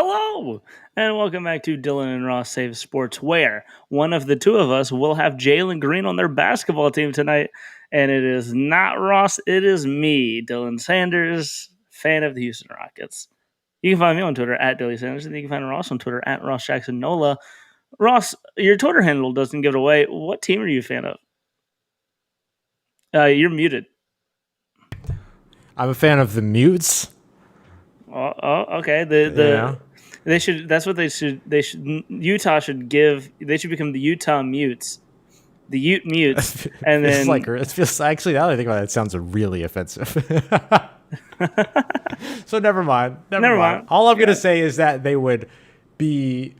Hello, and welcome back to Dylan and Ross Save Sports, where one of the two of us will have Jalen Green on their basketball team tonight. And it is not Ross, it is me, Dylan Sanders, fan of the Houston Rockets. You can find me on Twitter at Dylan Sanders, and you can find Ross on Twitter at Ross Jackson Nola. Ross, your Twitter handle doesn't give it away. What team are you a fan of? You're muted. I'm a fan of the Mutes. Okay. They should. That's what they should. Utah should give. They should become the Utah Mutes, the Ute Mutes, and then it feels actually. Now that I think about it, it sounds really offensive. So never mind. Never mind. All I'm gonna say is that they would be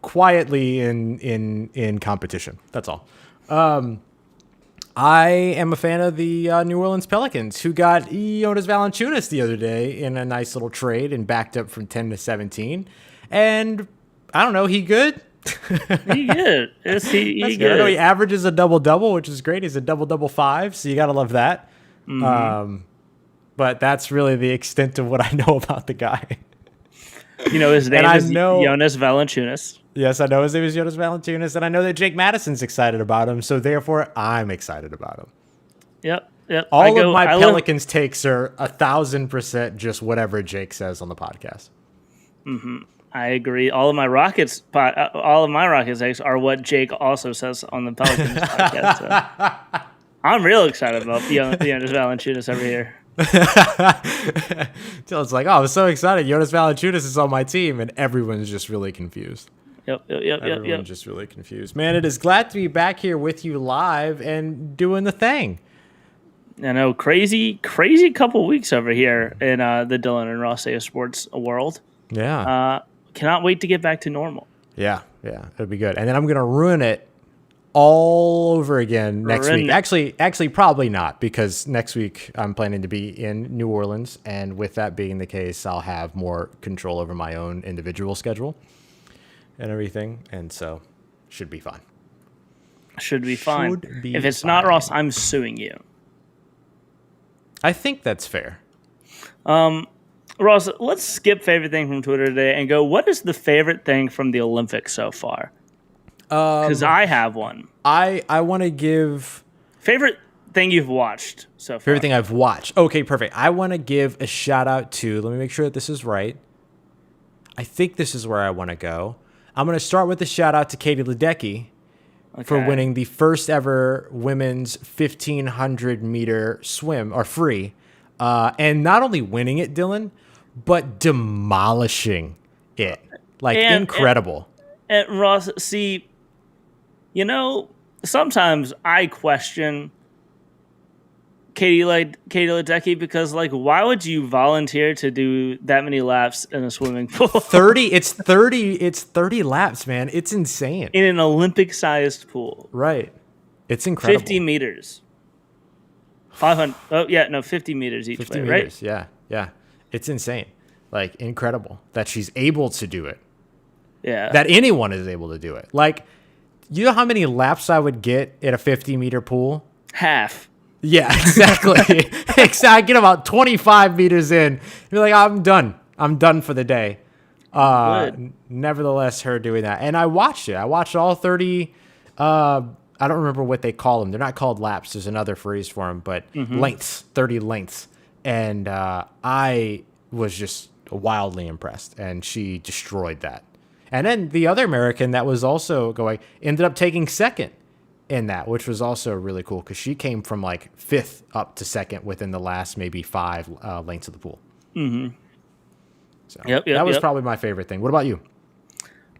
quietly in competition. That's all. I am a fan of the New Orleans Pelicans, who got Jonas Valanciunas the other day in a nice little trade and backed up from 10 to 17. And I don't know, he good? He good. He good. I know he averages a double-double, which is great. He's a double-double 5, so you got to love that. Mm-hmm. But that's really the extent of what I know about the guy. You know, his name is Jonas Valanciunas. Yes, I know his name is Jonas Valanciunas, and I know that Jake Madison's excited about him, so therefore I'm excited about him. Yep. All of my Pelicans takes are 1,000% just whatever Jake says on the podcast. Mm-hmm. I agree. All of my Rockets takes are what Jake also says on the Pelicans podcast. So. I'm real excited about Jonas Valanciunas over here. It's like, oh, I'm so excited. Jonas Valanciunas is on my team, and everyone's just really confused. Everyone's just really confused. Man, it is glad to be back here with you live and doing the thing. I know, crazy couple weeks over here in the Dylan and Ross Save Sports world. Yeah. Cannot wait to get back to normal. Yeah, it'll be good. And then I'm going to ruin it all over again next week. Actually, probably not, because next week I'm planning to be in New Orleans, and with that being the case, I'll have more control over my own individual schedule and everything, and so should be fine. Should be fine. If it's not Ross, I'm suing you. I think that's fair. Ross, let's skip favorite thing from Twitter today and go, what is the favorite thing from the Olympics so far? Because I have one. I want to give... Favorite thing you've watched so far? Favorite thing I've watched. Okay, perfect. I want to give a shout out to... Let me make sure that this is right. I think this is where I want to go. I'm going to start with a shout out to Katie Ledecky for winning the first ever women's 1,500 meter swim, or free. And not only winning it, Dylan, but demolishing it. Incredible. And Ross, see... You know, sometimes I question Katie Ledecky because, why would you volunteer to do that many laps in a swimming pool? 30 laps, man. It's insane. In an Olympic-sized pool. Right. It's incredible. 50 meters. 50 meters each 50 way, meters, right? Yeah. It's insane. Incredible that she's able to do it. Yeah. That anyone is able to do it. You know how many laps I would get at a 50-meter pool? Half. Yeah, exactly. I get about 25 meters in. You're like, I'm done. I'm done for the day. Nevertheless, her doing that. And I watched it. I watched all 30. I don't remember what they call them. They're not called laps. There's another phrase for them, but lengths, 30 lengths. And I was just wildly impressed. And she destroyed that. And then the other American that was also going ended up taking second in that, which was also really cool because she came from fifth up to second within the last maybe 5 lengths of the pool. Mm-hmm. So that was probably my favorite thing. What about you?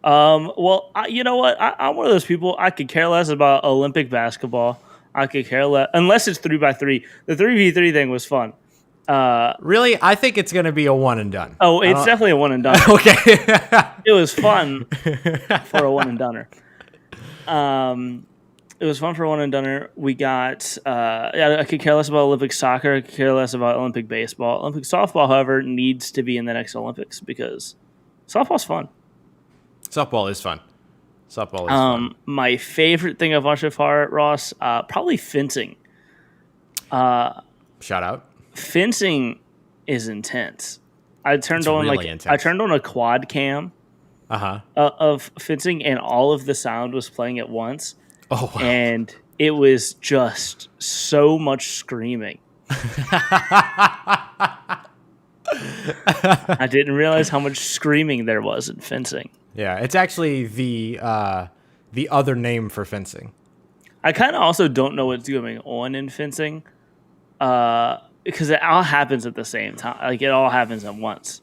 Well, you know what? I'm one of those people. I could care less about Olympic basketball. I could care less unless it's 3x3. The 3v3 thing was fun. Really? I think it's going to be a one and done. Oh, it's definitely a one and done. Okay. It was fun for a one and doneer. It was fun for a one and doneer. We got, I could care less about Olympic soccer. I could care less about Olympic baseball. Olympic softball, however, needs to be in the next Olympics because softball's fun. Softball is fun. Fun. My favorite thing I've watched so far, Ross, probably fencing. Shout out. Fencing is intense. I turned It's on really I intense. turned on a quad cam of fencing, and all of the sound was playing at once, Oh wow. and it was just so much screaming. I didn't realize how much screaming there was in fencing. Yeah, it's actually the other name for fencing. I kind of also don't know what's going on in fencing, because it all happens at the same time. Like it all happens at once.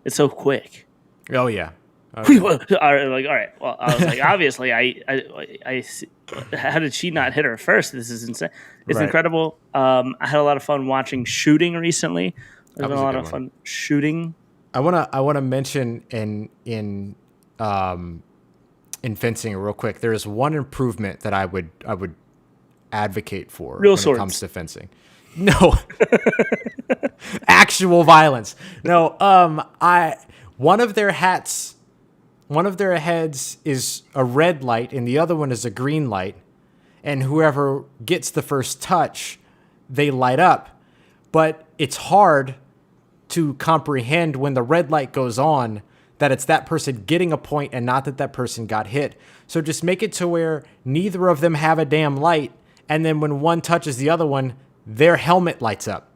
It's so quick. Oh yeah. All right. Well, I was like, obviously, how did she not hit her first? This is insane. It's Right. incredible. I had a lot of fun watching shooting recently. There's That been was a a lot good of one. fun shooting. I wanna mention in fencing real quick. There is one improvement that I would advocate for Real when it comes swords. to fencing. No, actual violence. No, I one of their hats, one of their heads is a red light, and the other one is a green light. And whoever gets the first touch, they light up. But it's hard to comprehend when the red light goes on that it's that person getting a point and not that that person got hit. So just make it to where neither of them have a damn light, and then when one touches the other one, their helmet lights up.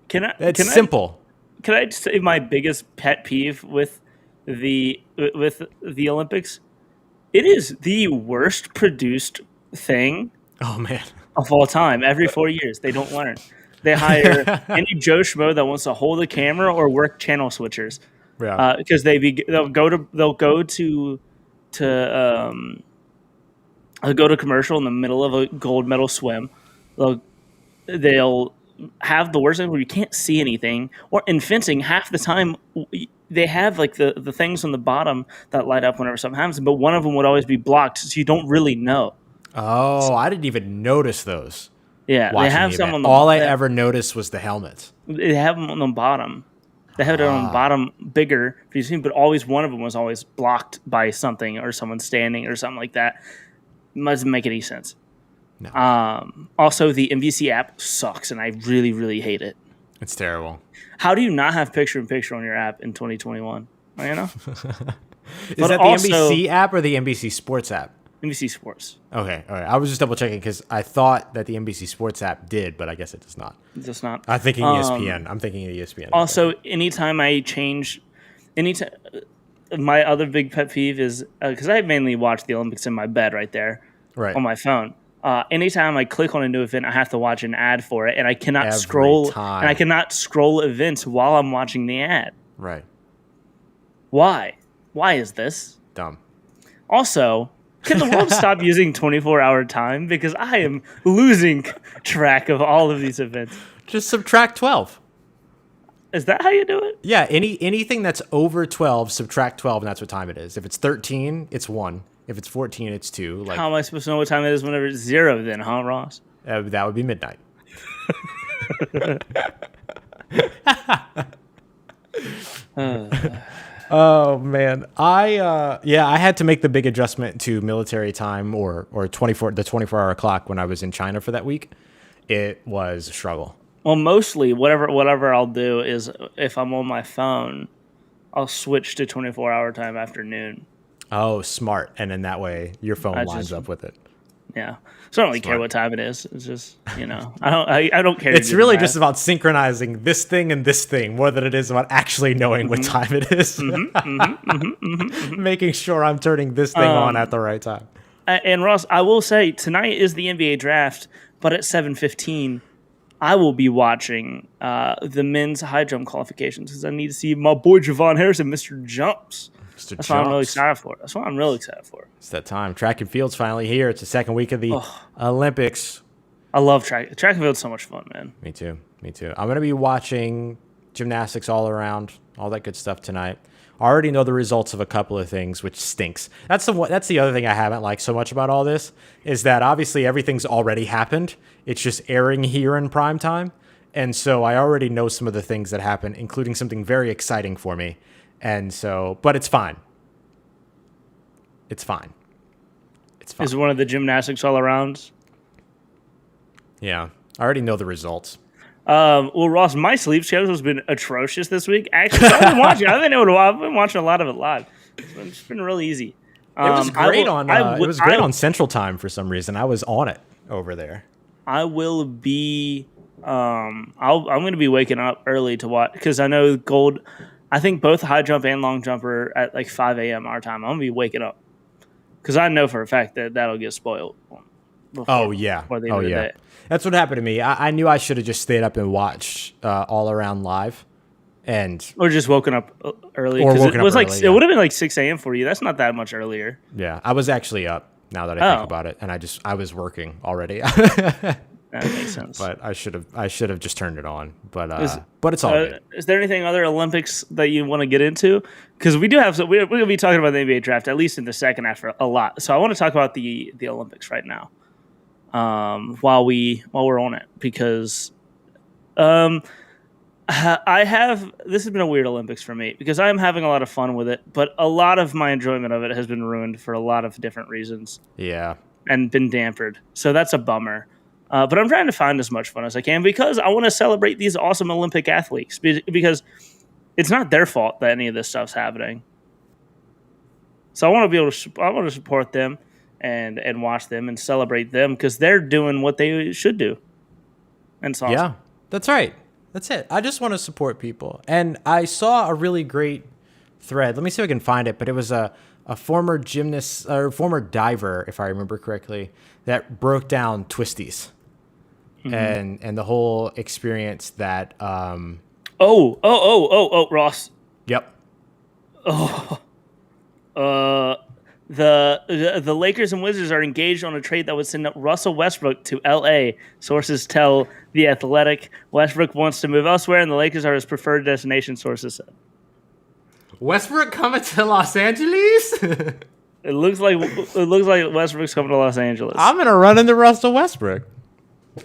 Can I? It's Can I? simple. Can I just say my biggest pet peeve with the Olympics? It is the worst produced thing Oh man. of all time. Every 4 years, they don't learn. They hire any Joe Schmo that wants to hold a camera or work channel switchers, Yeah. because to they'll go to commercial in the middle of a gold medal swim. They'll have the worst thing where you can't see anything. Or in fencing, half the time they have like the things on the bottom that light up whenever something happens, but one of them would always be blocked, so you don't really know. Oh, I didn't even notice those Yeah, they watching have the some event. on All I ever noticed was the helmets. they have them on the bottom. They have it on the bottom bigger, but always one of them was always blocked by something or someone standing or something like that. It doesn't make any sense. No. Also, the MVC app sucks, and I really, really hate it. It's terrible. How do you not have picture-in-picture on your app in 2021? You know? Is But that also- the NBC app or the NBC Sports app? NBC Sports. Okay, all right. I was just double checking because I thought that the NBC Sports app did, but I guess it does not. Just not. I'm thinking ESPN. I'm thinking of ESPN. Also, anytime I change, anytime my other big pet peeve is because I mainly watch the Olympics in my bed right there right. on my phone. Anytime I click on a new event, I have to watch an ad for it, and I cannot Every scroll. time. And I cannot scroll events while I'm watching the ad. Right. Why? Why is this? Dumb. Also, can the world stop using 24-hour time? Because I am losing track of all of these events. Just subtract 12. Is that how you do it? Yeah, anything that's over 12, subtract 12, and that's what time it is. If it's 13, it's 1. If it's 14, it's 2. Like How am I supposed to know what time it is whenever it's 0 then, huh, Ross? that would be midnight. Oh man, I had to make the big adjustment to military time or the 24-hour clock when I was in China for that week. It was a struggle. Well, mostly whatever I'll do is if I'm on my phone, I'll switch to 24-hour time after noon. Oh, smart. And then that way your phone lines up with it. Yeah. So I don't really care what time it is. It's just, I don't care. It's really just about synchronizing this thing and this thing more than it is about actually knowing what time it is. Making sure I'm turning this thing on at the right time. And Ross, I will say tonight is the NBA draft, but at 7:15, I will be watching the men's high jump qualifications because I need to see my boy Javon Harrison, Mr. Jumps. That's what I'm really excited for. That's what I'm really excited for. It's that time. Track and field's finally here. It's the second week of the Olympics. I love track. Track and field's so much fun, man. Me too. I'm going to be watching gymnastics all around, all that good stuff tonight. I already know the results of a couple of things, which stinks. That's the other thing I haven't liked so much about all this is that obviously everything's already happened. It's just airing here in prime time. And so I already know some of the things that happen, including something very exciting for me. And so, but it's fine. It's fine. Is one of the gymnastics all arounds? Yeah. I already know the results. Well, Ross, my sleep schedule has been atrocious this week. Actually, so I've been watching. I've been watching a lot of it live. It's been really easy. It was I great will. on I it will. was great on Central Time for some reason. I was on it over there. I will be. I'm going to be waking up early to watch because I know Gold. I think both high jump and long jump are at like 5 a.m. our time. I'm going to be waking up because I know for a fact that that'll get spoiled. Before the end of the day. That's what happened to me. I knew I should have just stayed up and watched All Around Live, or just woken up early. Or it was early, it would have been like 6 a.m. for you. That's not that much earlier. Yeah, I was actually up. Now that I think about it, and I was working already. That makes sense. But I should have just turned it on. But it's all good. Is there anything other Olympics that you want to get into? Because we do have we're going to be talking about the NBA draft at least in the second half a lot. So I want to talk about the Olympics right now. While we're on it, because this has been a weird Olympics for me because I'm having a lot of fun with it, but a lot of my enjoyment of it has been ruined for a lot of different reasons. Yeah, and been dampened. So that's a bummer. But I'm trying to find as much fun as I can because I want to celebrate these awesome Olympic athletes because it's not their fault that any of this stuff's happening. So I want to support them and watch them and celebrate them because they're doing what they should do. And it's awesome. Yeah, that's right. That's it. I just want to support people. And I saw a really great thread. Let me see if I can find it. But it was a former gymnast or former diver, if I remember correctly, that broke down twisties. Mm-hmm. And the whole experience that Ross. Yep. The Lakers and Wizards are engaged on a trade that would send Russell Westbrook to LA. Sources tell The Athletic. Westbrook wants to move elsewhere and the Lakers are his preferred destination, sources said. Westbrook coming to Los Angeles? It looks like Westbrook's coming to Los Angeles. I'm gonna run into Russell Westbrook.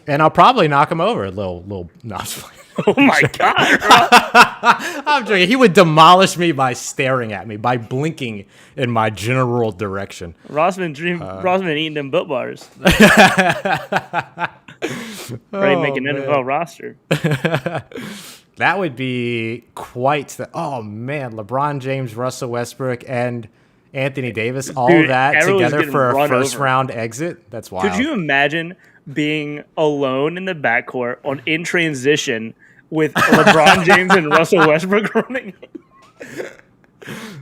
And I'll probably knock him over. No, oh my God! I'm joking. He would demolish me by staring at me, by blinking in my general direction. Rossman eating them Built Bars. Ready to make an NFL roster. That would be quite the. Oh man, LeBron James, Russell Westbrook, and Anthony Davis, all that together for a first round exit. That's wild. Could you imagine being alone in the backcourt in transition with LeBron James and Russell Westbrook running?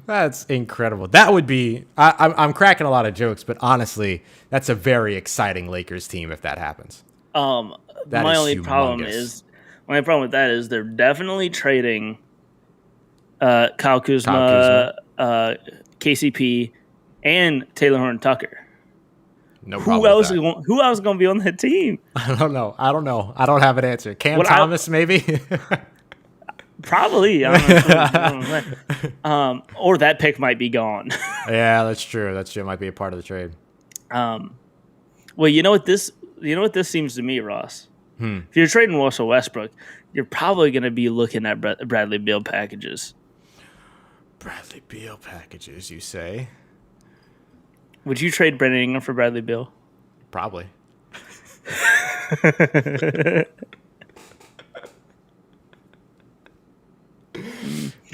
That's incredible. That would be. I'm cracking a lot of jokes, but honestly, that's a very exciting Lakers team if that happens. My only problem with that is they're definitely trading Kyle Kuzma, KCP, and Taylor Horton-Tucker. No problem. Who else is going to be on that team? I don't know. I don't have an answer. Thomas, maybe? Probably. I don't know. Or that pick might be gone. Yeah, that's true. That shit might be a part of the trade. Well, you know what this seems to me, Ross? If you're trading Russell Westbrook, you're probably going to be looking at Bradley Beal packages. Bradley Beal packages, you say? Would you trade Brandon Ingram for Bradley Beal? Probably.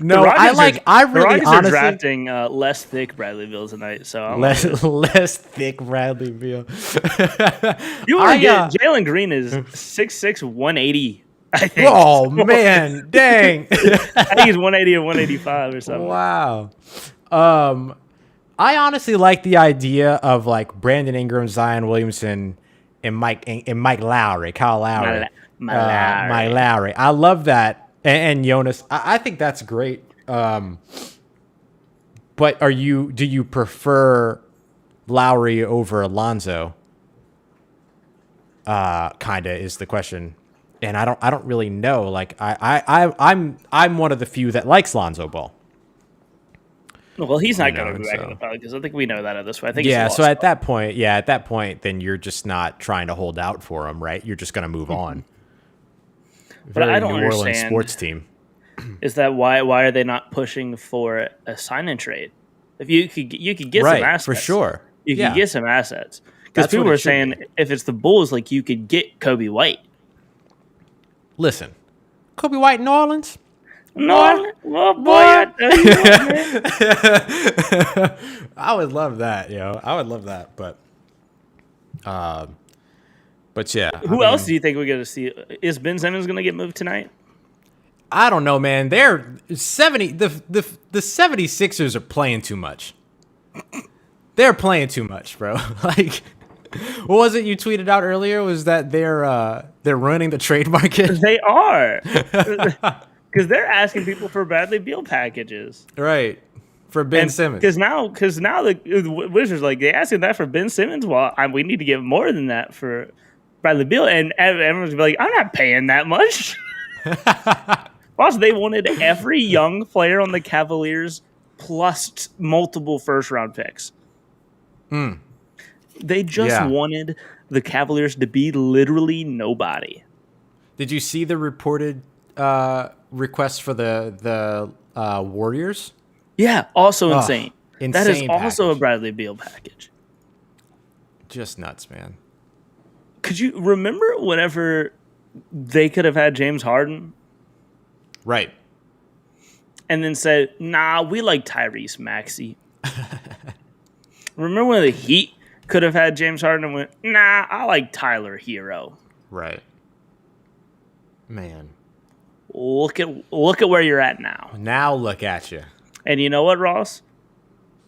No, I really honestly are drafting less thick Bradley Beal tonight, so less thick Bradley Beal. You want to get Jalen Green is 6'6", 180. I think. Oh man, dang! I think he's 180 or 185 or something. Wow. I honestly like the idea of like Brandon Ingram, Zion Williamson, and Mike Lowry, Kyle Lowry, Mike Lowry. I love that, and Jonas. I think that's great. But do you prefer Lowry over Alonzo? Kinda is the question. And I don't really know. Like I'm one of the few that likes Lonzo Ball. Well, he's not going to be back in the product because I think we know that at this point. I think so at that point, then you're just not trying to hold out for him, right? You're just going to move on. But I don't understand. Orleans sports team. Is that why are they not pushing for a sign and trade? If you could get some assets for sure. You could get some assets because people were saying if it's the Bulls, like you could get Kobe White. listen, Kobe White in New Orleans. No, oh boy, I tell you what, man. I would love that, I would love that, but yeah, Who else do you think we're gonna see? Is Ben Simmons gonna get moved tonight? I don't know, man. They're 70. The 76ers are playing too much. They're playing too much, bro. Like, what was it you tweeted out earlier? Was that they're ruining the trade market? They are, because they're asking people for Bradley Beal packages, Right. For Ben Simmons. Because now the Wizards they asking that for Ben Simmons. Well, we need to give more than that for Bradley Beal, and everyone's gonna be like, I'm not paying that much. Plus, they wanted every young player on the Cavaliers plus multiple first-round picks. They just wanted the Cavaliers to be literally nobody. Did you see the reported request for the Warriors? Yeah, also insane. Insane. That is also package. a Bradley Beal package. Just nuts, man. Could you remember whenever they could have had James Harden? Right. And then said, nah, we like Tyrese Maxey. Remember when the Heat could have had James Harden and went, nah, I like Tyler Hero. Right. Man. Look at where you're at now. Now look at you. And you know what, Ross?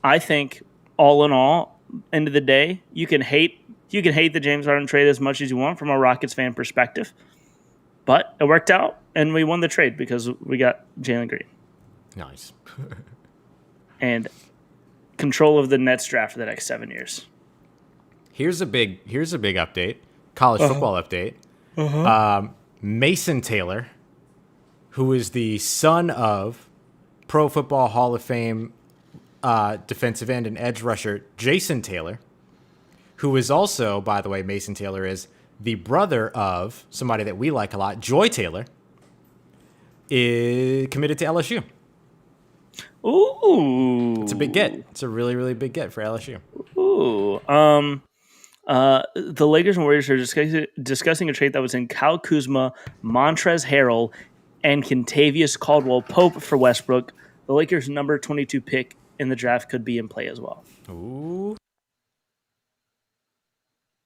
I think all in all, end of the day, you can hate the James Harden trade as much as you want from a Rockets fan perspective. But it worked out, and we won the trade because we got Jalen Green. Nice. And control of the Nets draft for the next 7 years. Here's a big update. College football update. Mason Taylor, who is the son of Pro Football Hall of Fame defensive end and edge rusher Jason Taylor, who is also, by the way, Mason Taylor is the brother of somebody that we like a lot, Joy Taylor, is committed to LSU. Ooh. It's a big get. It's a really, really big get for LSU. Ooh. The Lakers and Warriors are discussing a trade that was in Kyle Kuzma, Montrezl Harrell, and Kentavious Caldwell Pope for Westbrook. The Lakers' number 22 pick in the draft could be in play as well. Ooh.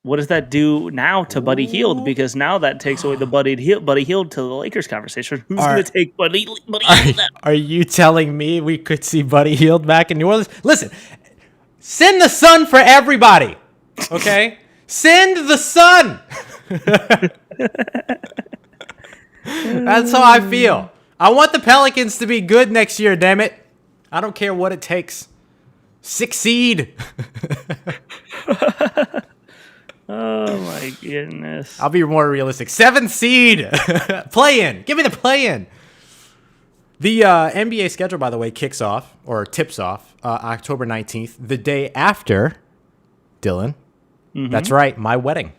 What does that do now to Buddy Hield? Because now that takes away the Buddy Hield to the Lakers conversation. Who's going to take Buddy Hield now? Are you telling me we could see Buddy Hield back in New Orleans? Listen, send the sun for everybody, okay? Send the sun. That's how I feel. I want the Pelicans to be good next year, damn it. I don't care what it takes. 6th seed. Oh, my goodness. I'll be more realistic. 7th seed. Play-in. Give me the play-in. The NBA schedule, by the way, tips off October 19th, the day after, Dylan. Mm-hmm. That's right, my wedding.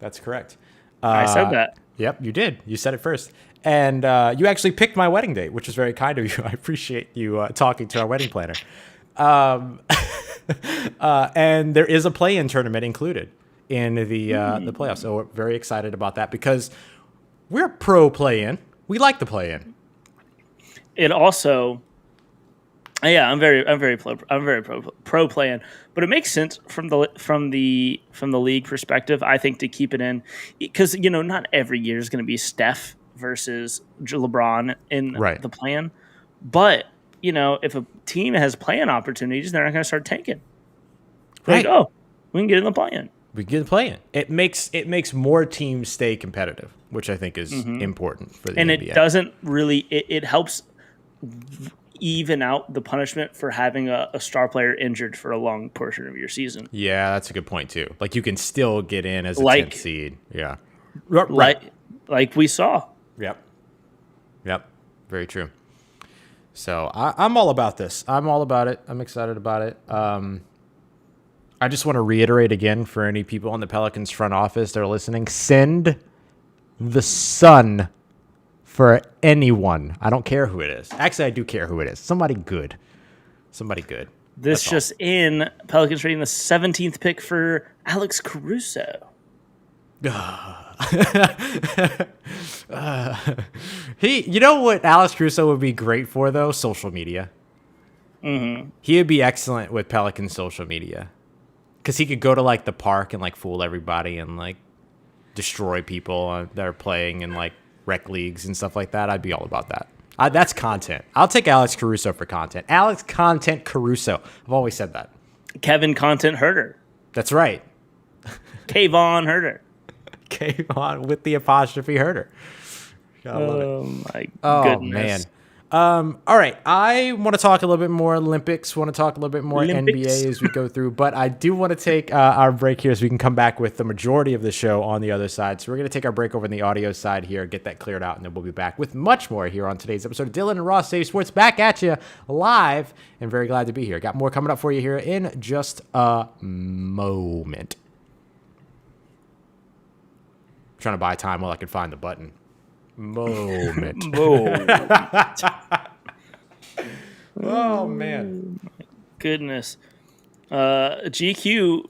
That's correct. I said that. Yep, you did. You said it first. And you actually picked my wedding date, which is very kind of you. I appreciate you talking to our wedding planner. And there is a play-in tournament included in the playoffs. So we're very excited about that because we're pro play-in. We like the play-in. It also, I'm very pro play-in, but it makes sense from the league perspective. I think to keep it in because not every year is going to be Steph versus LeBron in the play-in, but if a team has play-in opportunities, they're not going to start tanking. Right? We can get in the play-in. We get the play-in. It makes more teams stay competitive, which I think is important for the NBA. It doesn't really. It helps even out the punishment for having a star player injured for a long portion of your season. Yeah, that's a good point too. Like you can still get in as a 10th seed. Yeah, like we saw. Yep. Very true. So I'm all about this. I'm all about it. I'm excited about it. I just want to reiterate again for any people on the Pelicans front office that are listening, send the sun for anyone. I don't care who it is. Actually, I do care who it is. Somebody good. This just in, Pelicans trading the 17th pick for Alex Caruso. You know what Alex Caruso would be great for though? Social media. Mm-hmm. He would be excellent with Pelican social media, because he could go to like the park and like fool everybody and like destroy people that are playing in like rec leagues and stuff like that. I'd be all about that. That's content. I'll take Alex Caruso for content. Alex Content Caruso. I've always said that. Kevin Content Herter. That's right. Kayvon Herter. Kayvon with the apostrophe Herter. Gotta love it. My goodness. Man. All right. I want to talk a little bit more Olympics. Want to talk a little bit more NBA as we go through. But I do want to take our break here so we can come back with the majority of the show on the other side. So we're going to take our break over on the audio side here, get that cleared out, and then we'll be back with much more here on today's episode of Dylan and Ross Save Sports, back at you live, and very glad to be here. Got more coming up for you here in just a moment. I'm trying to buy time while I can find the button. Moment. Oh man, goodness. GQ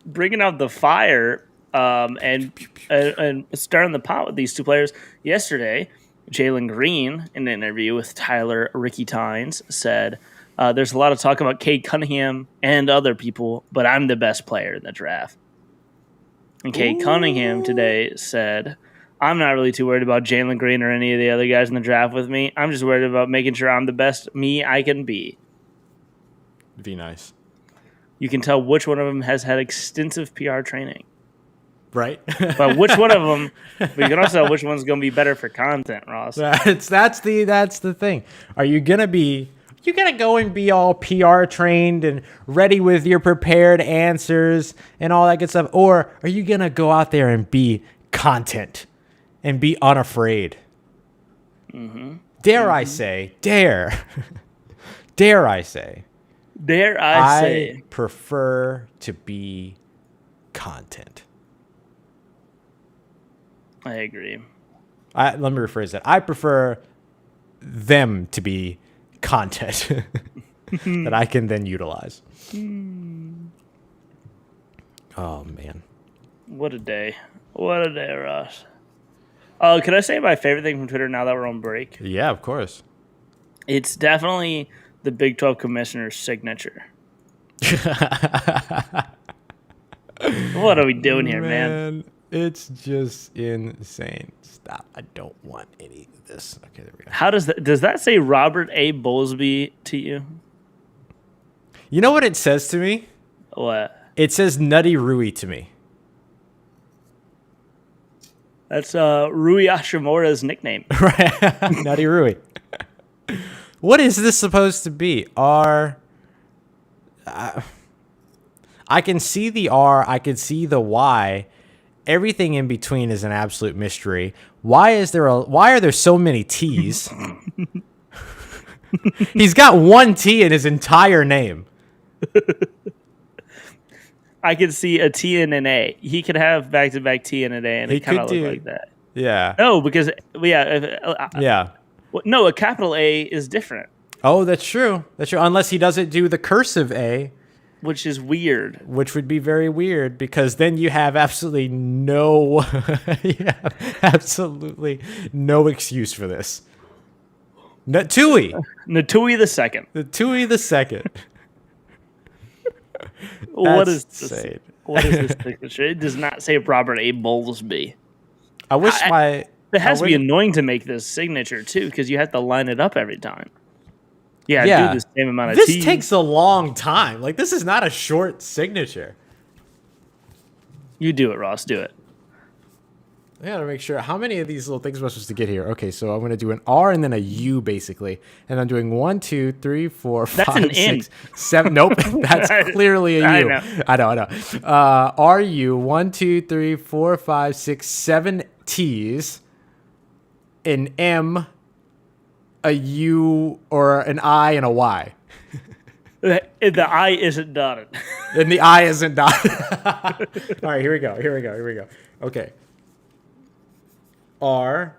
bringing out the fire and starting the pot with these two players yesterday. Jalen Green, in an interview with Tyler Ricky Tynes, said there's a lot of talk about Cade Cunningham and other people, but I'm the best player in the draft. And Cade Cunningham today said, I'm not really too worried about Jalen Green or any of the other guys in the draft with me. I'm just worried about making sure I'm the best me I can be. Be nice. You can tell which one of them has had extensive PR training. Right. But which one of them, but you can also tell which one's going to be better for content, Ross. That's the thing. Are you going to go and be all PR trained and ready with your prepared answers and all that good stuff? Or are you going to go out there and be content and be unafraid? Mm-hmm. Dare I say, dare I say, I prefer to be content. I agree. Let me rephrase that. I prefer them to be content that I can then utilize. Oh, man. What a day. What a day, Ross. Oh, could I say my favorite thing from Twitter now that we're on break? Yeah, of course. It's definitely the Big 12 commissioner's signature. What are we doing here, man? It's just insane. Stop. I don't want any of this. Okay, there we go. How does that say Robert A. Bowlesby to you? You know what it says to me? What? It says Nutty Rui to me. That's Rui Hashimura's nickname. Right. Nutty Rui. What is this supposed to be? I can see the R. I can see the Y. Everything in between is an absolute mystery. Why are there so many T's? He's got one T in his entire name. I could see a T and an A. He could have back-to-back T and an A, and it kind of look like that. Yeah. No, because yeah. No, a capital A is different. Oh, that's true. That's true. Unless he doesn't do the cursive A, which is weird. Which would be very weird, because then you have absolutely no excuse for this. Natui the second. Natui the second. What is this? What is this signature? It does not say Robert A. Bowlesby. I wish it has to be annoying to make this signature too, because you have to line it up every time. Yeah, do the same amount of This T's. takes a long time. Like, this is not a short signature. You do it, Ross. Do it. I gotta make sure. How many of these little things am I supposed to get here? Okay, so I'm gonna do an R and then a U, basically. And I'm doing 1, 2, 3, 4, 5, 6, 7. Nope, that's clearly a U. I know. R, U, 1, 2, 3, 4, 5, 6, 7 T's. An M, a U, or an I, and a Y. The I isn't dotted. And the I isn't dotted. All right, here we go. Okay. R,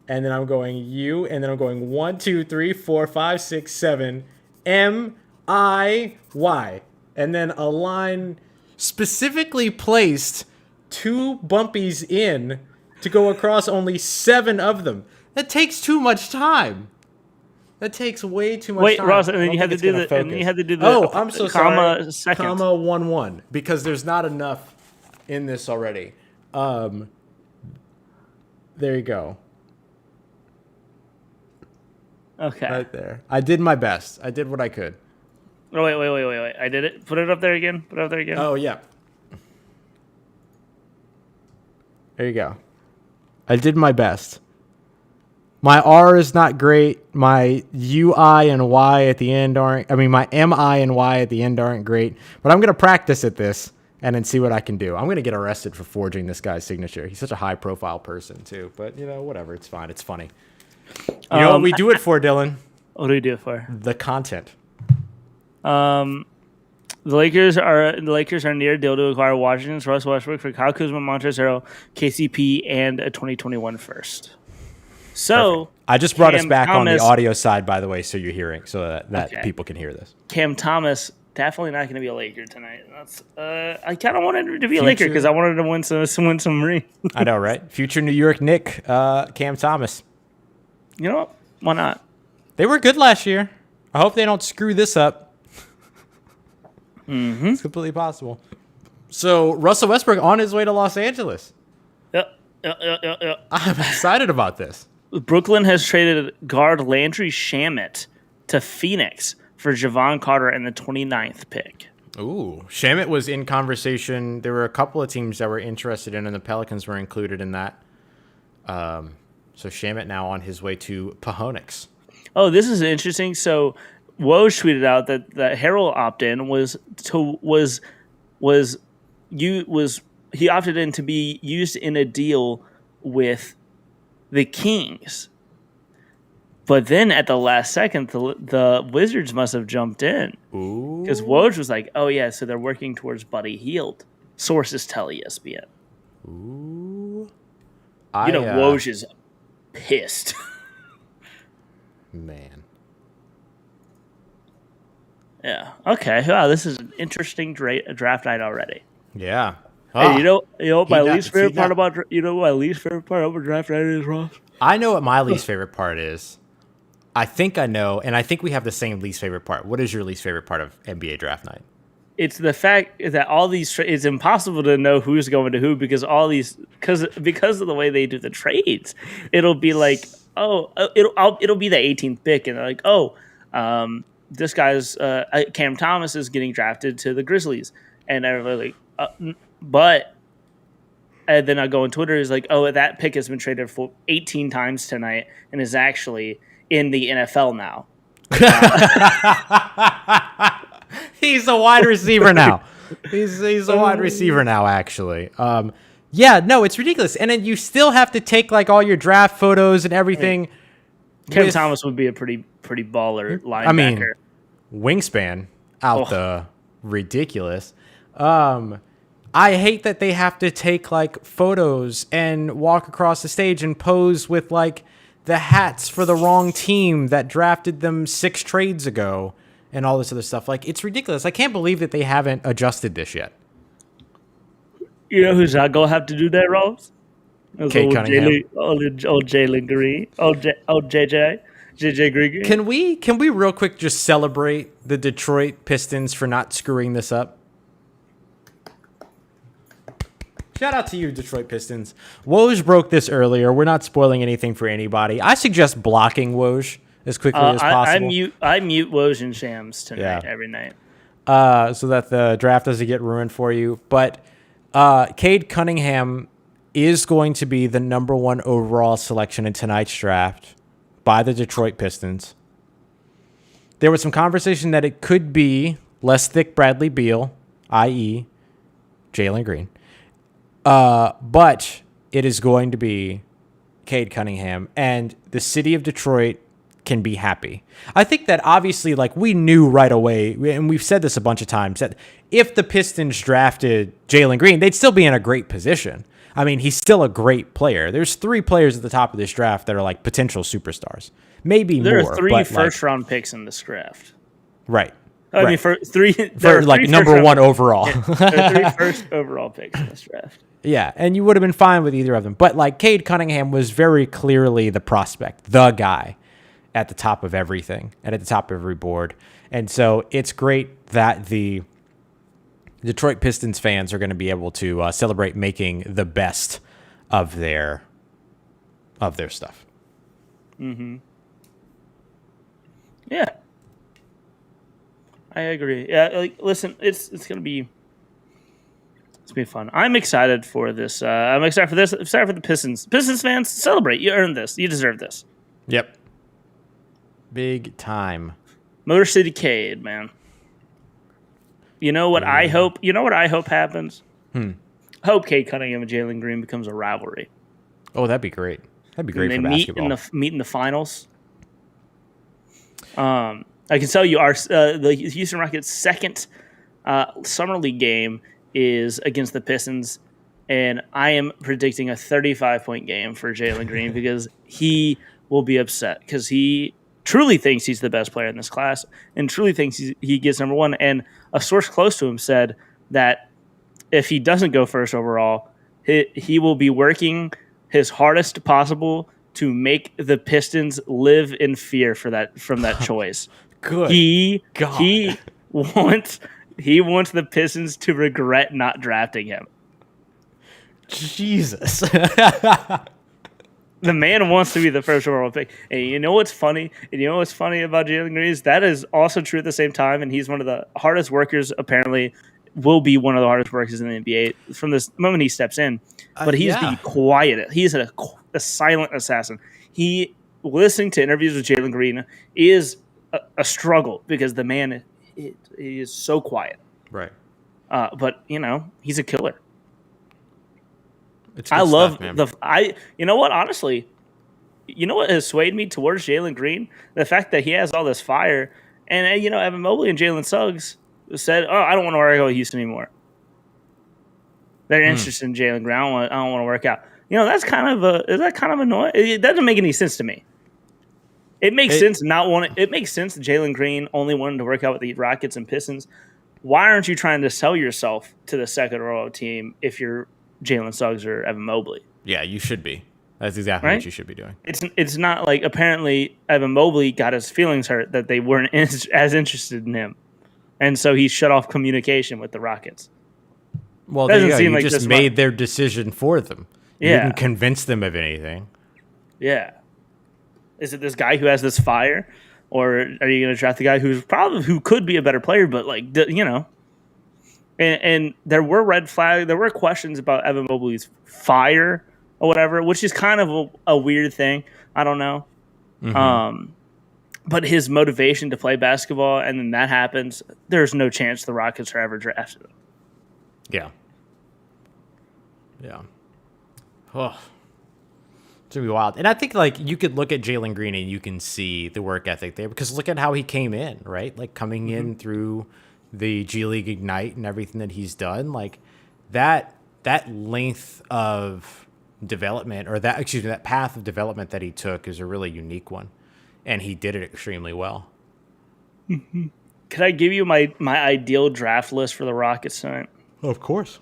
and then I'm going U, and then I'm going 1, 2, 3, 4, 5, 6, 7, M, I, Y. And then a line specifically placed 2 bumpies in to go across only 7 of them. That takes too much time. That takes way too much time. Wait, Ross, and then you had to do the Oh, I'm so comma sorry. second. Comma 1-1 because there's not enough in this already. There you go. Okay. Right there. I did my best. I did what I could. Oh, wait. I did it. Put it up there again. Oh, yeah. There you go. I did my best. My R is not great. My UI and Y at the end aren't. I mean, my MI and Y at the end aren't great. But I'm going to practice at this and then see what I can do. I'm going to get arrested for forging this guy's signature. He's such a high-profile person, too. But, whatever. It's fine. It's funny. You know what we do it for, Dylan? What do we do it for? The content. The Lakers are near deal to acquire Washington's Russ Westbrook for Kyle Kuzma, Montrezl Harrell, KCP, and a 2021 first. So perfect. I just brought us back on the audio side, by the way, so you're hearing, so that people can hear this. Cam Thomas definitely not going to be a Laker tonight. That's I kind of wanted him to be a Laker because I wanted him to win some rings. I know, right? Future New York Knick, Cam Thomas. You know what? Why not? They were good last year. I hope they don't screw this up. Mm-hmm. It's completely possible. So Russell Westbrook on his way to Los Angeles. Yep. I'm excited about this. Brooklyn has traded guard Landry Shamet to Phoenix for Javon Carter and the 29th pick. Ooh, Shamet was in conversation. There were a couple of teams that were interested in, and the Pelicans were included in that. So Shamet now on his way to Pahonix. Oh, this is interesting. So Woj tweeted out that the Harrell opt-in he opted in to be used in a deal with the Kings. But then at the last second, the Wizards must have jumped in. Ooh. Because Woj was like, oh, yeah, so they're working towards Buddy Hield. Sources tell ESPN. Ooh. Woj is pissed. Man. Yeah. Okay. Wow, this is an interesting draft night already. Yeah. Hey, you know what my least favorite part about draft night is, Ross? I know what my least favorite part is. I think I know, and I think we have the same least favorite part. What is your least favorite part of NBA draft night? It's the fact that all these it's impossible to know who's going to who because because of the way they do the trades. It'll be like, it'll be the 18th pick, and they're like, this guy's Cam Thomas is getting drafted to the Grizzlies, and everybody's like, and then I go on Twitter is like, that pick has been traded for 18 times tonight and is actually in the NFL now. He's a wide receiver now. He's a wide receiver now, actually. Yeah, no, it's ridiculous. And then you still have to take like all your draft photos and everything. Cam Thomas would be a pretty baller linebacker. I mean, wingspan out the ridiculous. I hate that they have to take like photos and walk across the stage and pose with like the hats for the wrong team that drafted them 6 trades ago and all this other stuff. Like, it's ridiculous. I can't believe that they haven't adjusted this yet. You know who's not gonna have to do that, Ross? Kate Cunningham. Old Jalen Green. JJ Green. Can we real quick just celebrate the Detroit Pistons for not screwing this up? Shout out to you, Detroit Pistons. Woj broke this earlier. We're not spoiling anything for anybody. I suggest blocking Woj as quickly as possible. I mute Woj and Shams tonight every night. So that the draft doesn't get ruined for you. But Cade Cunningham is going to be the number 1 overall selection in tonight's draft by the Detroit Pistons. There was some conversation that it could be less thick Bradley Beal, i.e. Jalen Green. But it is going to be Cade Cunningham, and the city of Detroit can be happy. I think that obviously, like, we knew right away, and we've said this a bunch of times, that if the Pistons drafted Jalen Green, they'd still be in a great position. I mean, he's still a great player. There's 3 players at the top of this draft that are like potential superstars. Maybe there more. There are 3 first-round picks in this draft. Right. I mean, for three, for like number one overall. There are three first overall picks in this draft. Yeah, and you would have been fine with either of them. But like Cade Cunningham was very clearly the prospect, the guy at the top of everything and at the top of every board. And so it's great that the Detroit Pistons fans are going to be able to celebrate making the best of their stuff. Mm-hmm. Yeah, I agree. Yeah, like listen, it's gonna be fun. I'm excited for this. I'm excited for this. I'm excited for the Pistons. Pistons fans, celebrate. You earned this. You deserve this. Yep. Big time. Motor City Cade, man. You know what I hope? You know what I hope happens? I hope Cade Cunningham and Jalen Green becomes a rivalry. Oh, that'd be great. That'd be great for basketball. Meet in the finals. I can tell you the Houston Rockets' second summer league game is against the Pistons, and I am predicting a 35-point game for Jalen Green because he will be upset because he truly thinks he's the best player in this class and truly thinks he gets number one. And a source close to him said that if he doesn't go first overall, he will be working his hardest possible to make the Pistons live in fear from that choice. Good. He wants the Pistons to regret not drafting him. Jesus. The man wants to be the first overall pick. And you know what's funny? And you know what's funny about Jalen Green is that is also true at the same time, and he's one of the hardest workers, apparently will be one of the hardest workers in the NBA from this moment he steps in. But he's the quiet. He's a silent assassin. Listening to interviews with Jalen Green is a struggle because the man he is so quiet. Right. But he's a killer. I love you know what, honestly, you know what has swayed me towards Jalen Green? The fact that he has all this fire. And Evan Mobley and Jalen Suggs said, "Oh, I don't want to work out with Houston anymore." They're interested in Jalen Green. I don't want to work out. That's kind of annoying? It doesn't make any sense to me. It makes sense It makes sense that Jalen Green only wanted to work out with the Rockets and Pistons. Why aren't you trying to sell yourself to the second row team if you're Jalen Suggs or Evan Mobley? Yeah, you should be. That's exactly what you should be doing. It's not like apparently Evan Mobley got his feelings hurt that they weren't as interested in him, and so he shut off communication with the Rockets. Well, you just made their decision for them. You didn't convince them of anything. Yeah. Is it this guy who has this fire, or are you going to draft the guy who could be a better player, but And there were red flags. There were questions about Evan Mobley's fire or whatever, which is kind of a weird thing. I don't know. Mm-hmm. But his motivation to play basketball, and then that happens, there's no chance the Rockets are ever drafted him. Yeah. Yeah. Oh. It's going to be wild. And I think, you could look at Jalen Green and you can see the work ethic there because look at how he came in, right? Coming in through the G League Ignite and everything that he's done, that length of development or that path of development that he took is a really unique one, and he did it extremely well. Mm-hmm. Could I give you my ideal draft list for the Rockets tonight? Of course.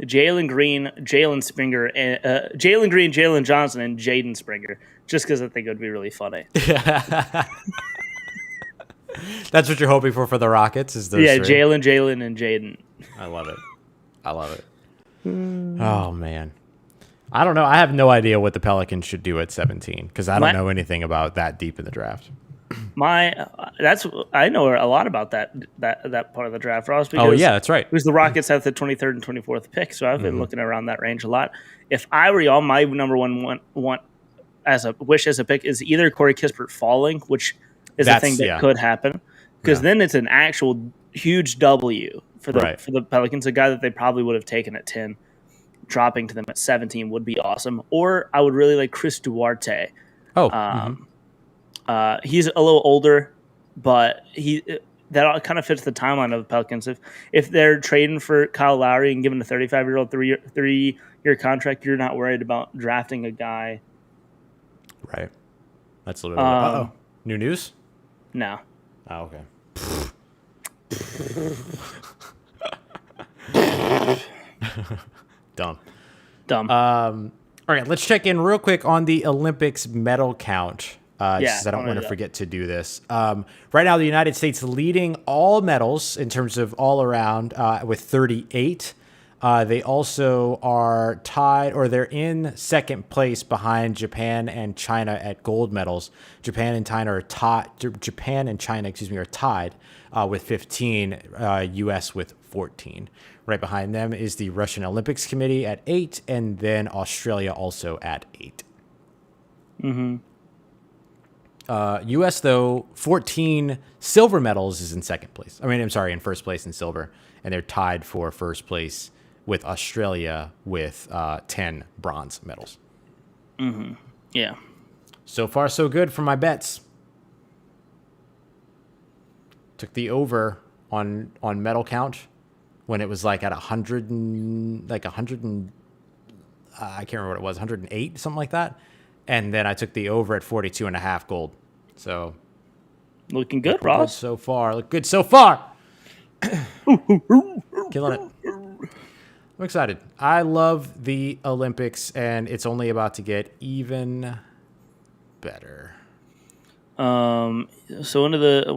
Jalen Green, Jalen Springer, and Jalen Green, Jalen Johnson, and Jaden Springer, just because I think it would be really funny. That's what you're hoping for the Rockets? Is those three? Jalen, and Jaden. I love it. Oh, man. I don't know. I have no idea what the Pelicans should do at 17 because I don't know anything about that deep in the draft. I know a lot about that part of the draft, Ross. Because that's right. Because the Rockets have the 23rd and 24th pick, so I've been looking around that range a lot. If I were y'all, my number one want as a pick is either Corey Kispert falling, which is a thing that could happen, because then it's an actual huge W for the Pelicans, a guy that they probably would have taken at 10. Dropping to them at 17 would be awesome. Or I would really like Chris Duarte. He's a little older, but that kind of fits the timeline of the Pelicans. If they're trading for Kyle Lowry and giving a 35-year-old three-year contract, you're not worried about drafting a guy. Right. That's a little bit. New news? No. Oh, okay. Dumb. Dumb. All right, let's check in real quick on the Olympics medal count. Just 'cause I don't want to forget to do this. Right now, the United States leading all medals in terms of all around with 38. They also are tied, or they're in second place behind Japan and China at gold medals. Japan and China are tied. Are tied with 15. U.S. with 14. Right behind them is the Russian Olympics Committee at 8, and then Australia also at 8. U.S. though 14 silver medals is in second place. In first place in silver, and they're tied for first place with Australia with 10 bronze medals. Yeah. So far, so good for my bets. Took the over on medal count when it was like at 100 and I can't remember what it was, 108, something like that. And then I took the over at 42.5 gold. So looking good, Ross. Look good so far. Killing it. I'm excited. I love the Olympics, and it's only about to get even better. So one of the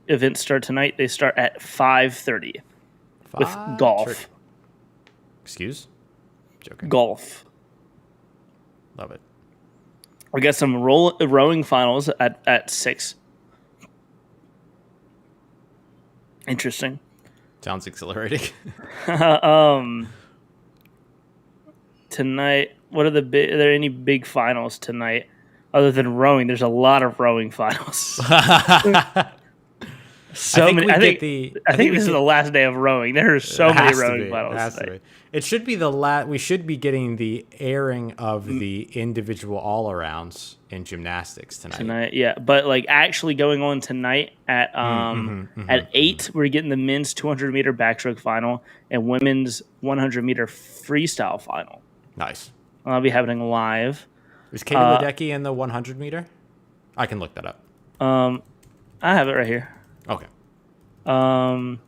events start tonight. They start at 5:30 with golf. Excuse? Joking. Golf. Love it. We got some rowing finals at 6. Interesting. Sounds exhilarating. Tonight, are there any big finals tonight other than rowing? There's a lot of rowing finals. I think this is the last day of rowing. There are so many rowing finals tonight. It should be we should be getting the airing of the individual all-arounds in gymnastics tonight. Yeah, but like actually going on tonight at 8, we're getting the men's 200-meter backstroke final and women's 100-meter freestyle final. Nice. I'll be happening live. Is Katie Ledecky in the 100-meter? I can look that up. I have it right here. Okay. No.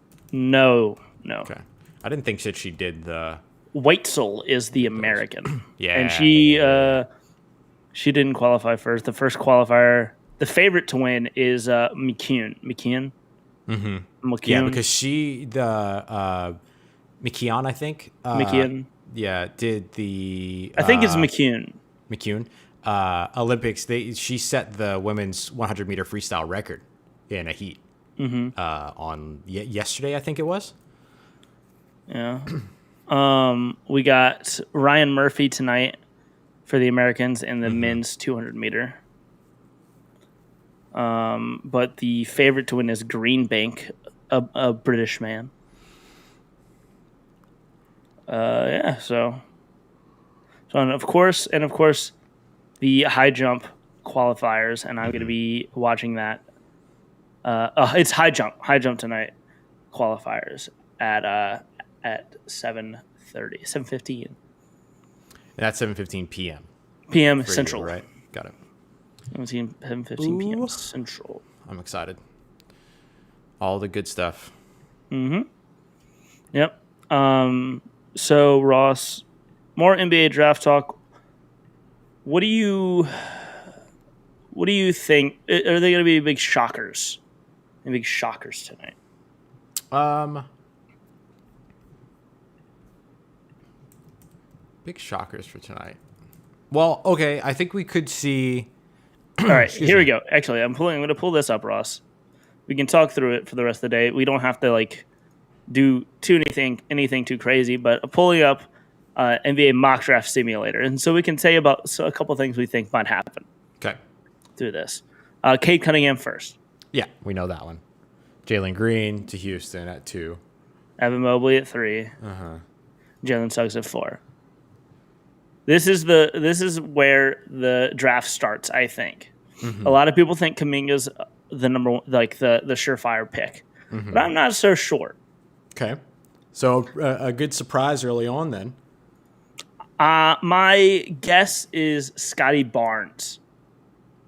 Okay. I didn't think that she did the... Weitzel is the American. Yeah. And she didn't qualify first. The first qualifier, the favorite to win is McKeown. Mm-hmm. Yeah, because McKeown, I think. McKeown. Yeah, did the... I think it's McKeown. Olympics, she set the women's 100-meter freestyle record in a heat on yesterday, I think it was. Yeah. We got Ryan Murphy tonight for the Americans in the men's 200-meter. But the favorite to win is Greenbank, a British man. Yeah, so and of course, the high jump qualifiers, and I'm going to be watching that. It's high jump tonight qualifiers at 7:15. That's 7:15 p.m. p.m. Central, you, right? Got it. 7:15 p.m. Central. I'm excited. All the good stuff. Yep. So Ross, more NBA draft talk. What do you think? Are they going to be big shockers? Any big shockers tonight? Big shockers for tonight. Well, okay, I think we could see. All right, here we go. Actually, I'm going to pull this up, Ross. We can talk through it for the rest of the day. We don't have to do anything too crazy, but pulling up NBA mock draft simulator, and so we can say about a couple things we think might happen. Okay. Through this, Cade Cunningham first. Yeah, we know that one. Jalen Green to Houston at 2. Evan Mobley at 3. Jalen Suggs at 4. This is where the draft starts, I think. A lot of people think Kuminga's the number one, like the surefire pick, but I'm not so sure. Okay, so a good surprise early on then. My guess is Scotty Barnes.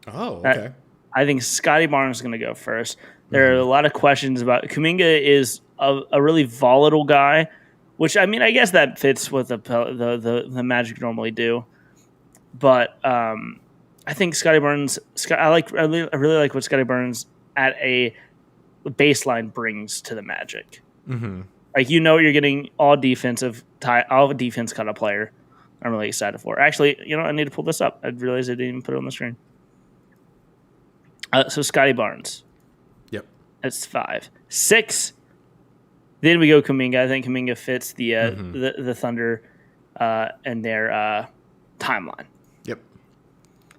Oh, okay. I think Scotty Barnes is going to go first. There are a lot of questions about Kuminga is a really volatile guy, which I mean I guess that fits what the Magic normally do. But I think Scotty Barnes. I really like what Scotty Barnes at a baseline brings to the Magic. Like you're getting all defense kind of player. I'm really excited for. Actually, I need to pull this up. I realized I didn't even put it on the screen. So Scotty Barnes. Yep. That's 5. 6. Then we go Kuminga. I think Kuminga fits the Thunder and their timeline. Yep.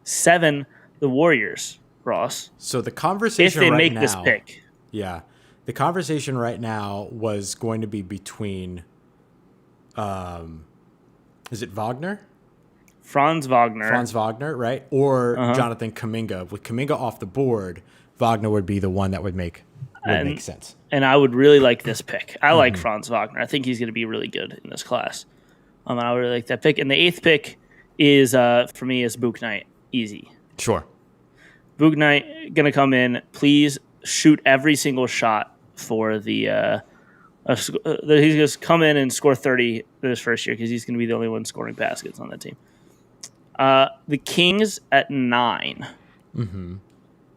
7. The Warriors. Ross. So the conversation if they right make now, this pick. Yeah. The conversation right now was going to be between, is it Wagner? Franz Wagner, right? Or Jonathan Kuminga. With Kuminga off the board, Wagner would be the one that would make sense. And I would really like this pick. I like Franz Wagner. I think he's going to be really good in this class. I would really like that pick. And the 8th pick is, for me, is Book Knight. Easy. Sure. Book Knight going to come in. Please shoot every single shot for the he's going to come in and score 30 this first year because he's going to be the only one scoring baskets on that team. The Kings at 9.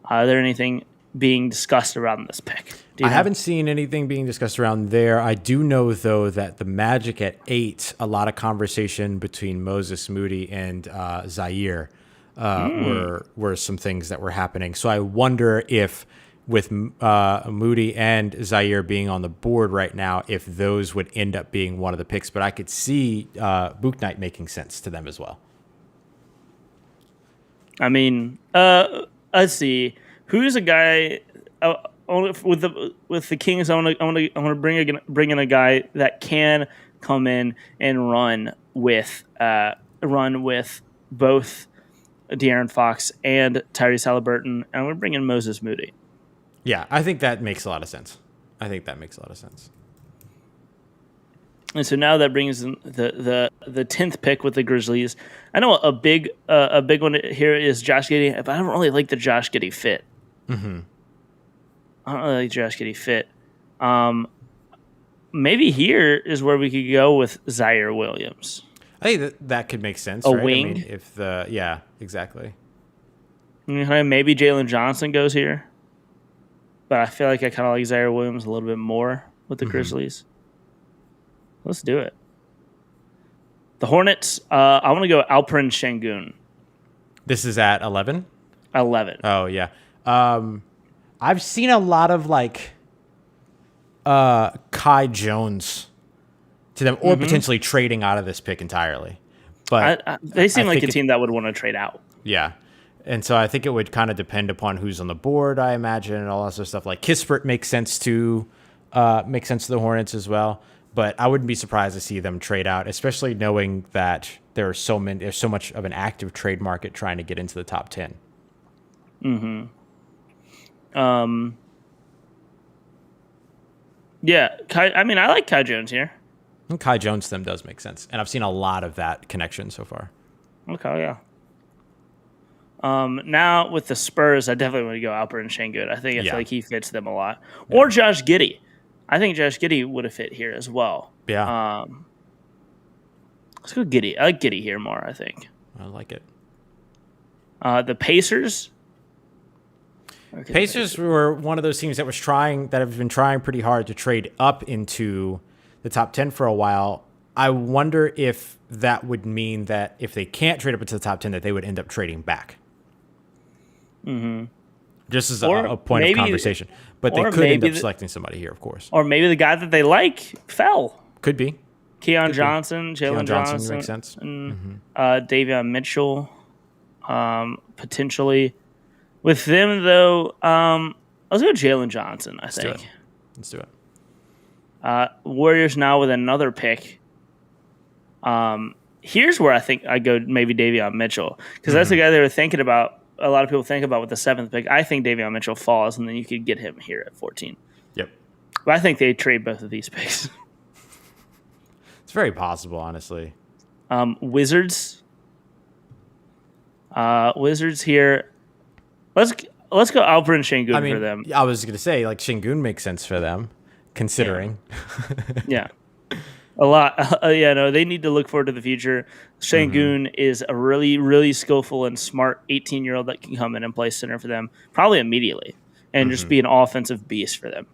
Are there anything being discussed around this pick? I haven't seen anything being discussed around there. I do know, though, that the Magic at 8, a lot of conversation between Moses Moody and Zaire were some things that were happening. So I wonder if with Moody and Zaire being on the board right now, if those would end up being one of the picks. But I could see Book Knight making sense to them as well. I mean, let's see. Who's a guy with the Kings? I want to bring in a guy that can come in and run with both De'Aaron Fox and Tyrese Haliburton, and we're bringing Moses Moody. Yeah, I think that makes a lot of sense. And so now that brings in the 10th pick with the Grizzlies. I know a big one here is Josh Giddey, but I don't really like the Josh Giddey fit. I don't really like Josh Giddey fit. Maybe here is where we could go with Zaire Williams. I think that could make sense. A right? wing? I mean, exactly. Maybe Jalen Johnson goes here. But I feel like I kind of like Zaire Williams a little bit more with the Grizzlies. Let's do it. The Hornets, I want to go Alperen Şengün. This is at 11? 11. Oh, yeah. I've seen a lot of, Kai Jones to them, or potentially trading out of this pick entirely. But they seem like a team that would want to trade out. Yeah. And so I think it would kind of depend upon who's on the board, I imagine, and all that sort of stuff. Like Kispert makes sense to the Hornets as well. But I wouldn't be surprised to see them trade out, especially knowing that there's so much of an active trade market trying to get into the top 10. Yeah, I like Kai Jones here. And Kai Jones to them does make sense, and I've seen a lot of that connection so far. Okay, yeah. Now with the Spurs, I definitely want to go Alperen Şengün. I feel like he fits them a lot. Yeah. Or Josh Giddey. I think Josh Giddey would have fit here as well. Yeah. Let's go Giddey. I like Giddey here more, I think. I like it. The Pacers. Okay, Pacers were one of those teams that have been trying pretty hard to trade up into the top 10 for a while. I wonder if that would mean that if they can't trade up into the top 10, that they would end up trading back. Just as a point of conversation. But they could end up selecting somebody here, of course. Or maybe the guy that they like fell. Could be. Keon Johnson, Jalen Johnson. Makes sense. And, Davion Mitchell, potentially. With them, though, let's go Jalen Johnson, I think. Let's do it. Warriors now with another pick. Here's where I think I go maybe Davion Mitchell, because that's the guy they were thinking about. A lot of people think about with the 7th pick. I think Davion Mitchell falls, and then you could get him here at 14. Yep. But I think they trade both of these picks. It's very possible, honestly. Wizards. Wizards here. let's go Alper and Şengün I for mean, them. I was going to say, like, Şengün makes sense for them, considering. Yeah. A lot. Yeah, no, they need to look forward to the future. Şengün is a really, really skillful and smart 18-year-old that can come in and play center for them probably immediately and just be an offensive beast for them.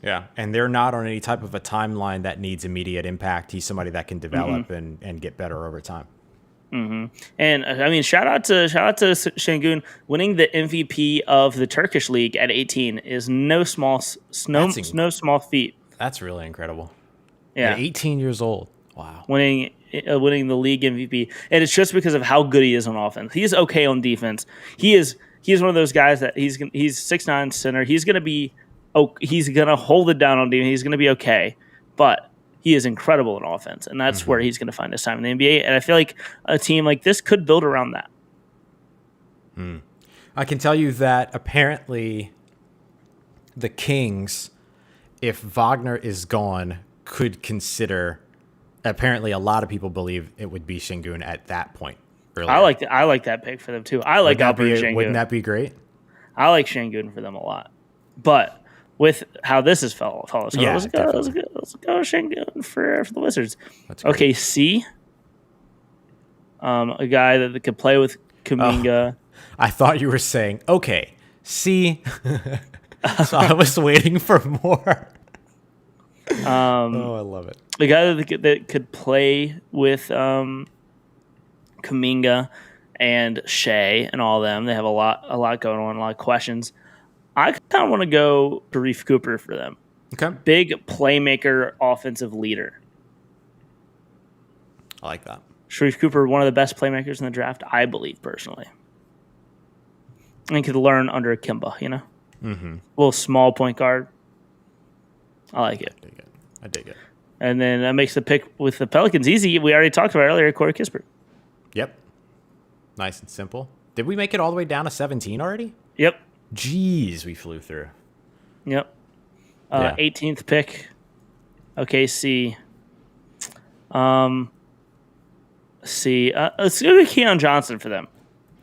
Yeah, and they're not on any type of a timeline that needs immediate impact. He's somebody that can develop and get better over time. And I mean, shout out to Şengün. Winning the MVP of the Turkish league at 18 is no small feat. That's really incredible. Yeah, At 18 years old. Wow. Winning the league MVP, and it's just because of how good he is on offense. He's okay on defense. He's one of those guys that he's 6'9" center. He's gonna hold it down on defense. He's gonna be okay, but he is incredible in offense, and that's where he's gonna find his time in the NBA. And I feel like a team like this could build around that. I can tell you that apparently the Kings, if Wagner is gone, could consider. Apparently, a lot of people believe it would be Şengün at that point. Earlier. I like that pick for them too. I like Alper and Şengün. Wouldn't that be great? I like Şengün for them a lot, but with how this is fellows, Yeah, let's go Şengün for the Wizards. Okay, C. A guy that could play with Kuminga. I thought you were saying okay. C. So I was waiting for more. I love it. A guy that could play with Kuminga and Shea and all of them. They have a lot going on, a lot of questions. I kind of want to go Sharif Cooper for them. Okay. Big playmaker, offensive leader. I like that. Sharif Cooper, one of the best playmakers in the draft, I believe, personally. And could learn under Kimba, you know? A little small point guard. I like it. I dig it. And then that makes the pick with the Pelicans easy. We already talked about it earlier, Corey Kispert. Yep. Nice and simple. Did we make it all the way down to 17 already? Yep. Jeez, we flew through. Yep. Yeah. 18th pick. OKC. Let's go to Keon Johnson for them.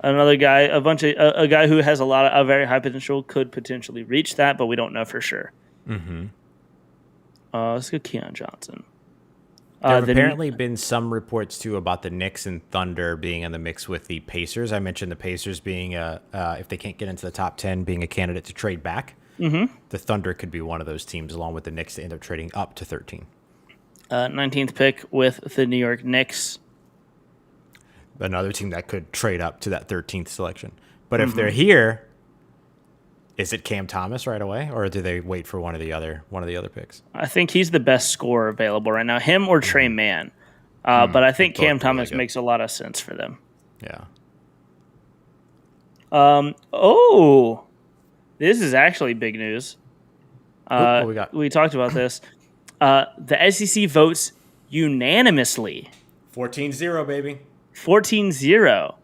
Another guy, a guy who has a very high potential, could potentially reach that, but we don't know for sure. Let's go Keon Johnson. There have apparently been some reports, too, about the Knicks and Thunder being in the mix with the Pacers. I mentioned the Pacers being, if they can't get into the top 10, being a candidate to trade back. The Thunder could be one of those teams, along with the Knicks, to end up trading up to 13. 19th pick with the New York Knicks. Another team that could trade up to that 13th selection. But if they're here, is it Cam Thomas right away, or do they wait for one of the other picks? I think he's the best scorer available right now, him or Trey Mann. But I think Cam Thomas really makes a lot of sense for them. Yeah. This is actually big news. What we got? We talked about this. The SEC votes unanimously 14-0, baby. 14-0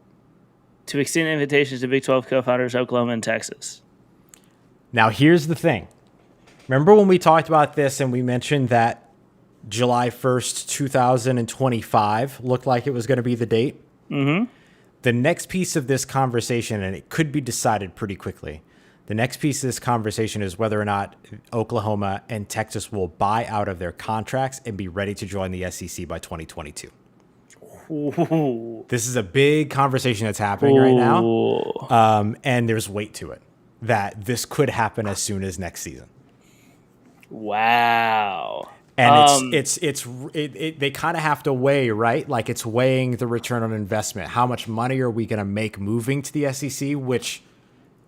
to extend invitations to Big 12 co-founders Oklahoma and Texas. Now, here's the thing. Remember when we talked about this and we mentioned that July 1st, 2025 looked like it was going to be the date? The next piece of this conversation, and it could be decided pretty quickly, the next piece of this conversation is whether or not Oklahoma and Texas will buy out of their contracts and be ready to join the SEC by 2022. Ooh. This is a big conversation that's happening right now, and there's weight to it that this could happen as soon as next season. Wow. And they kind of have to weigh, right? Like, it's weighing the return on investment. How much money are we going to make moving to the SEC, which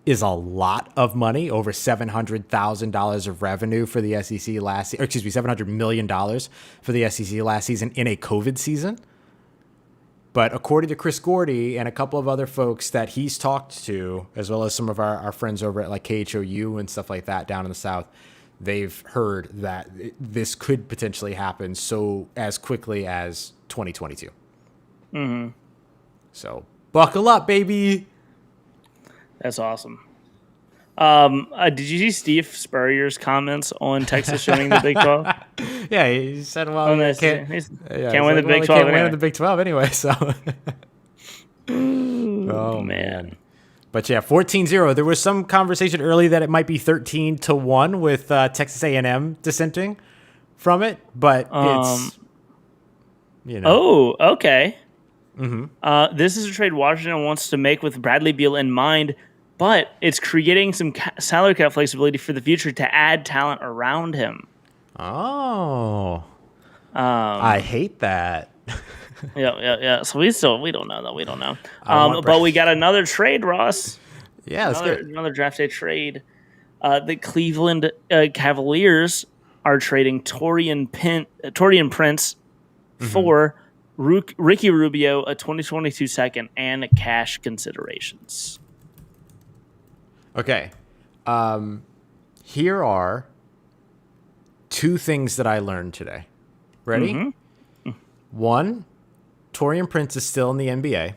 is a lot of money, over $700,000 of revenue for the SEC $700 million for the SEC last season in a COVID season. But according to Chris Gordy and a couple of other folks that he's talked to, as well as some of our friends over at like KHOU and stuff like that down in the South, they've heard that this could potentially happen so as quickly as 2022. So buckle up, baby. That's awesome. Did you see Steve Spurrier's comments on Texas joining the Big 12? Yeah, he said, "Well, can't win the Big 12. Can't win the Big 12 anyway." So, oh man. But yeah, 14-0. There was some conversation early that it might be 13-1 with Texas A&M dissenting from it, but it's, Oh, okay. This is a trade Washington wants to make with Bradley Beal in mind, but it's creating some salary cap flexibility for the future to add talent around him. Oh. I hate that. Yeah. So we don't know though. We don't know. But we got another trade, Ross. Yeah, that's good. Another draft day trade. The Cleveland Cavaliers are trading Torian Prince for Ricky Rubio, a 2022 second, and cash considerations. Okay. Here are two things that I learned today. Ready? Mm-hmm. One, Torian Prince is still in the NBA.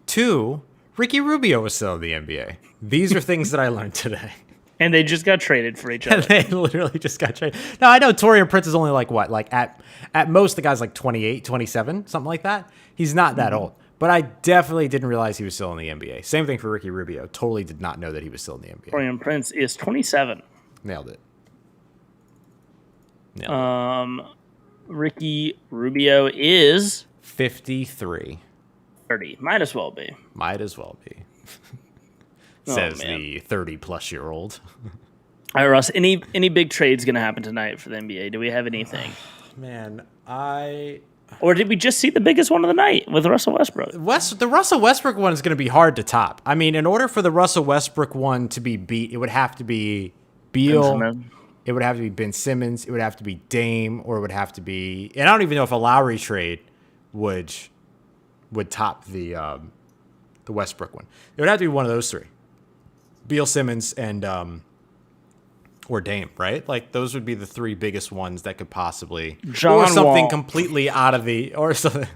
Two, Ricky Rubio is still in the NBA. These are things that I learned today. And they just got traded for each other. They literally just got traded. Now, I know Torian Prince is only like what? Like at most, the guy's like 28, 27, something like that. He's not that old. But I definitely didn't realize he was still in the NBA. Same thing for Ricky Rubio. Totally did not know that he was still in the NBA. Torian Prince is 27. Nailed it. Ricky Rubio is 53. 30. Might as well be. Might as well be. Says the 30-plus-year-old. All right, Ross, any big trades going to happen tonight for the NBA? Do we have anything? Man, Or did we just see the biggest one of the night with Russell Westbrook? The Russell Westbrook one is going to be hard to top. I mean, in order for the Russell Westbrook one to be beat, it would have to be Beal. It would have to be Ben Simmons. It would have to be Dame, or it would have to be, and I don't even know if a Lowry trade would top the Westbrook one. It would have to be one of those three: Beal, Simmons, and or Dame. Right? Like those would be the three biggest ones that could possibly, or something completely out of the, or something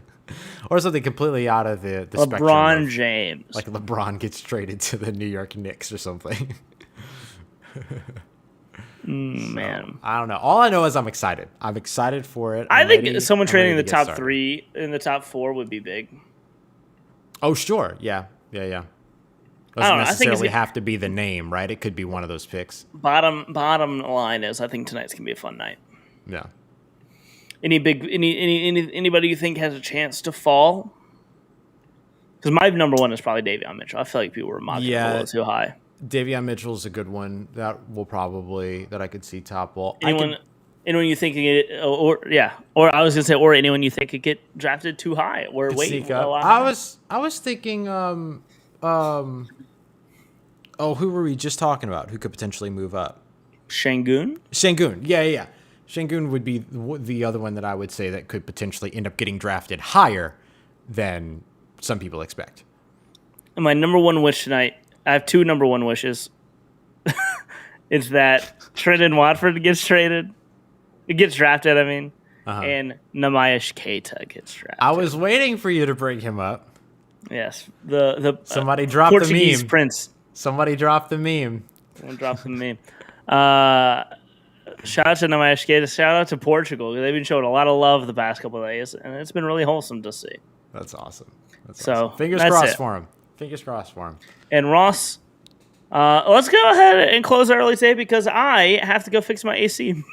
completely out of the spectrum. LeBron James, like LeBron gets traded to the New York Knicks or something. Man, I don't know. All I know is I'm excited. I'm excited for it. I think someone trading in the top three, in the top four would be big. Oh, sure. Yeah. Doesn't necessarily have to be the name, right? It could be one of those picks. Bottom line is, I think tonight's gonna be a fun night. Yeah. Anybody you think has a chance to fall? Because my number one is probably Davion Mitchell. I feel like people were mocking him a little too high. Davion Mitchell's a good one that I could see top wall. Anyone you think or I was gonna say, or anyone you think could get drafted too high or waiting for a lot. I was thinking who were we just talking about? Who could potentially move up? Şengün. Yeah. Şengün would be the other one that I would say that could potentially end up getting drafted higher than some people expect. And my number one wish tonight, I have two number one wishes. It's that Trendon Watford gets traded. It gets drafted, and Namayesh Keita gets drafted. I was waiting for you to bring him up. Yes. The Somebody dropped Portuguese the meme. Prince. Somebody dropped the meme. Someone dropped the meme. Shout out to Namayesh Keita. Shout out to Portugal. They've been showing a lot of love the past couple of days, and it's been really wholesome to see. That's awesome. So fingers crossed for him. Fingers crossed for him. And Ross, let's go ahead and close early today because I have to go fix my AC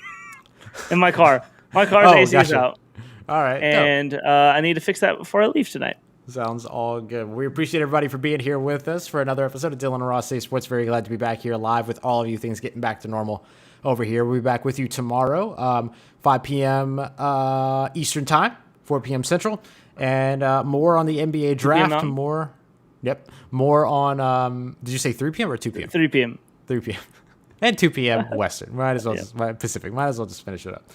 in my car. My car's AC is out. All right. And I need to fix that before I leave tonight. Sounds all good. We appreciate everybody for being here with us for another episode of Dylan and Ross Say Sports. Very glad to be back here live with all of you. Things getting back to normal over here. We'll be back with you tomorrow, 5 p.m. Eastern Time, 4 p.m. Central. And more on the NBA draft. More on, did you say 3 p.m. or 2 p.m.? 3 p.m. 3 p.m. And 2 p.m. Western. Might as well Pacific. Might as well just finish it up.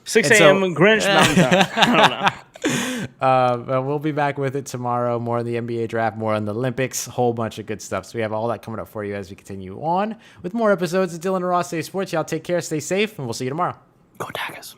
6 a.m. Greenwich Mountain Time. I don't know. We'll be back with it tomorrow. More on the NBA draft, more on the Olympics, whole bunch of good stuff. So we have all that coming up for you as we continue on with more episodes of Dylan and Ross Say Sports. Y'all take care, stay safe, and we'll see you tomorrow. Go Tigers.